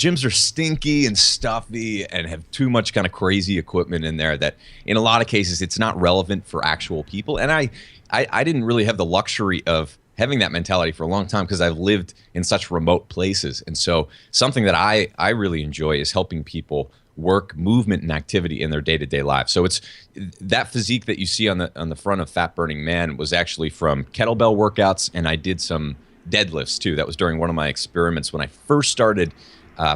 gyms are stinky and stuffy and have too much kind of crazy equipment in there that in a lot of cases it's not relevant for actual people. And I didn't really have the luxury of having that mentality for a long time because I've lived in such remote places. And so something that I really enjoy is helping people work movement and activity in their day-to-day lives. So it's that physique that you see on the front of Fat Burning Man was actually from kettlebell workouts, and I did some deadlifts too. That was during one of my experiments when I first started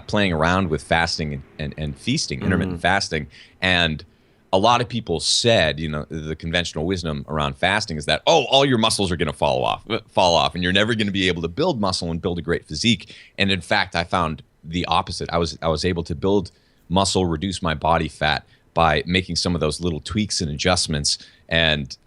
playing around with fasting and feasting, intermittent fasting. And a lot of people said, the conventional wisdom around fasting is that, all your muscles are going to fall off, and you're never going to be able to build muscle and build a great physique. And in fact, I found the opposite. I was able to build muscle, reduce my body fat by making some of those little tweaks and adjustments, and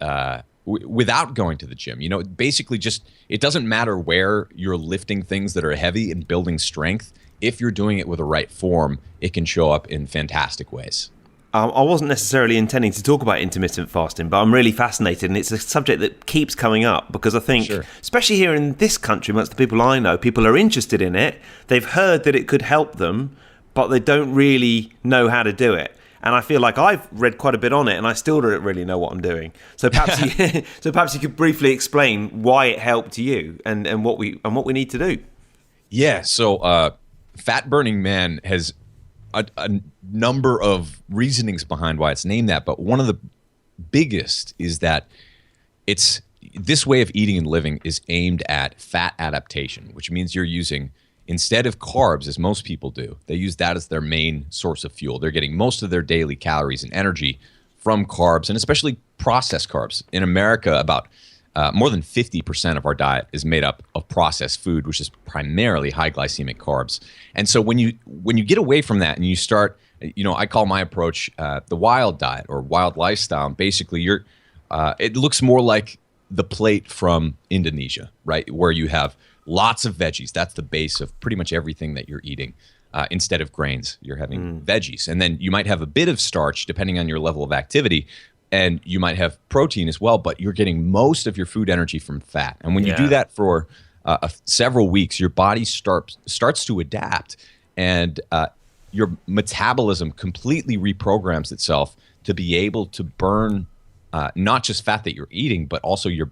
without going to the gym. Basically just, it doesn't matter where you're lifting things that are heavy and building strength. If you're doing it with the right form, it can show up in fantastic ways. I wasn't necessarily intending to talk about intermittent fasting, but I'm really fascinated, and it's a subject that keeps coming up because I think, especially here in this country, amongst the people I know, people are interested in it. They've heard that it could help them, but they don't really know how to do it. And I feel like I've read quite a bit on it, and I still don't really know what I'm doing. So perhaps you could briefly explain why it helped you and what we need to do. Yeah. So Fat Burning Man has a number of reasonings behind why it's named that, but one of the biggest is that this way of eating and living is aimed at fat adaptation, which means you're using, instead of carbs, as most people do, they use that as their main source of fuel. They're getting most of their daily calories and energy from carbs, and especially processed carbs. In America, about more than 50% of our diet is made up of processed food, which is primarily high glycemic carbs. And so when you get away from that and you start, I call my approach the wild diet or wild lifestyle. And basically, it looks more like the plate from Indonesia, right? Where you have lots of veggies. That's the base of pretty much everything that you're eating. Instead of grains, you're having veggies. And then you might have a bit of starch, depending on your level of activity. And you might have protein as well, but you're getting most of your food energy from fat. And when you do that for several weeks, your body starts to adapt, and your metabolism completely reprograms itself to be able to burn not just fat that you're eating, but also your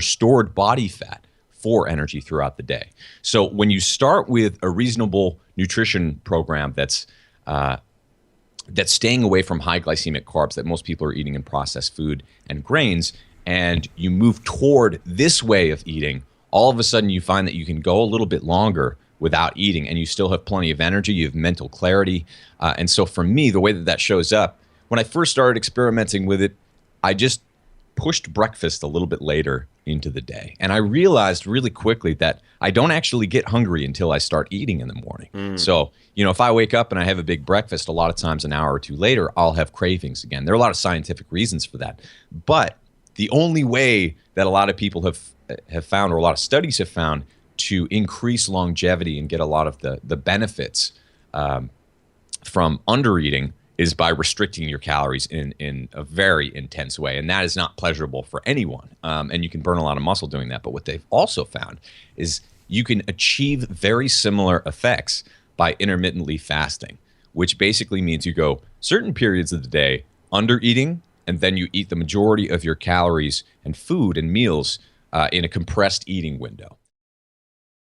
stored body fat for energy throughout the day. So when you start with a reasonable nutrition program that's staying away from high glycemic carbs that most people are eating in processed food and grains, and you move toward this way of eating, all of a sudden you find that you can go a little bit longer without eating, and you still have plenty of energy, you have mental clarity. And so for me, the way that shows up, when I first started experimenting with it, I just pushed breakfast a little bit later into the day. And I realized really quickly that I don't actually get hungry until I start eating in the morning. So, if I wake up and I have a big breakfast, a lot of times an hour or two later, I'll have cravings again. There are a lot of scientific reasons for that. But the only way that a lot of people have found, or a lot of studies have found, to increase longevity and get a lot of the benefits from undereating is by restricting your calories in a very intense way. And that is not pleasurable for anyone. And you can burn a lot of muscle doing that. But what they've also found is you can achieve very similar effects by intermittently fasting, which basically means you go certain periods of the day under eating, and then you eat the majority of your calories and food and meals in a compressed eating window.